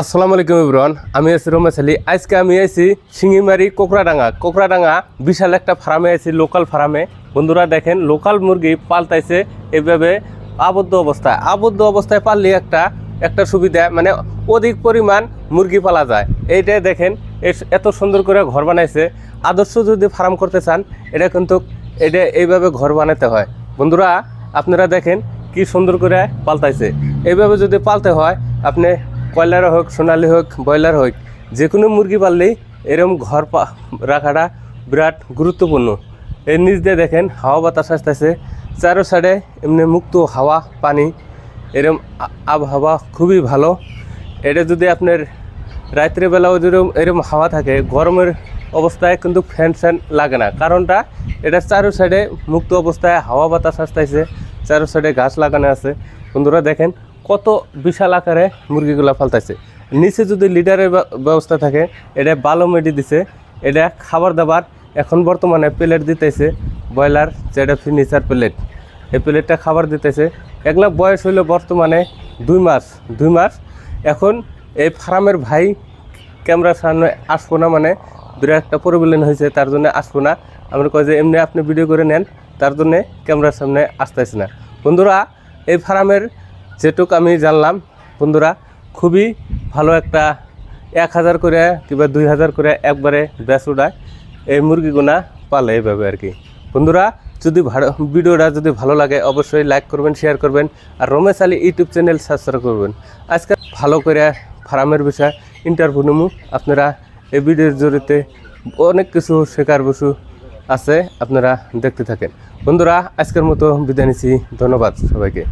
আসসালামু আলাইকুম এভরিওয়ান, আমি আছি রমেশ আলী। আজকে আমি আইছি শিঙিমারি কোকরাডাঙ্গা বিশাল একটা ফার্মে আছি, লোকাল ফার্মে। বন্ধুরা দেখেন, লোকাল মুরগি পালতাইছে এইভাবে আবদ্ধ অবস্থায় পাললে একটা সুবিধা, মানে অধিক পরিমাণ মুরগি পালা যায়। এইটাই দেখেন, এত সুন্দর করে ঘর বানাইছে। আদর্শ যদি ফার্ম করতে চান, এটা এইভাবে ঘর বানাতে হয়। বন্ধুরা আপনারা দেখেন কি সুন্দর করে পালতাইছে। এইভাবে যদি পালতে হয়, আপনি কয়লার হোক, সোনালি হোক, ব্রয়লার হোক, যে কোনো মুরগি পাললেই এরকম ঘর রাখাটা বিরাট গুরুত্বপূর্ণ। এর নিচ দিয়ে দেখেন হাওয়া বাতাস আসতেছে, চারো সাইডে এমনি মুক্ত হাওয়া পানি, এরকম আবহাওয়া খুবই ভালো। এটা যদি আপনার রাত্রেবেলাও এরকম হাওয়া থাকে, গরমের অবস্থায় কিন্তু ফ্যান লাগে না। কারণটা এটা চারো সাইডে মুক্ত অবস্থায় হাওয়া বাতাস আসতেছে, চারো সাইডে গাছ লাগানো আছে। বন্ধুরা দেখেন কত বিশাল আকারে মুরগিগুলো ফালতাইছে। নিচে যদি লিডারের ব্যবস্থা থাকে, এটা বালো মেডি দিছে। এটা খাবার দাবার এখন বর্তমানে প্লেট দিতেছে, ব্রয়লার যেটা ফিনিচার প্লেট, এই প্লেটটা খাবার দিতেছে। এগুলা বয়স হইলো বর্তমানে 2 মাস। এখন এই ফার্মের ভাই ক্যামেরার সামনে আসবো না, মানে বিরাট একটা প্রবলেম হয়েছে, তার জন্য আসবো না। আমরা কই যে এমনি আপনি ভিডিও করে নেন, তার জন্যে ক্যামেরার সামনে আসতেছি না। বন্ধুরা এই ফার্মের যেটুকু আমি জানলাম, বন্ধুরা খুবই ভালো একটা 1000 করে কিংবা 2000 করে একবারে ব্যাচ উড়ায় এই মুরগিগুনা পালে এইভাবে আর কি। বন্ধুরা যদি ভিডিওটা যদি ভালো লাগে, অবশ্যই লাইক করবেন, শেয়ার করবেন, আর Ramesh Ali YouTube channel subscribe করবেন। আজকে ভালো করে ফার্মের বিষয় ইন্টারভিউ নেবো। আপনারা এই ভিডিওর জড়িতে অনেক কিছু শেখার বিষয় আছে, আপনারা দেখতে থাকেন। বন্ধুরা আজকের মতো বিদায় নিচ্ছি, ধন্যবাদ সবাইকে।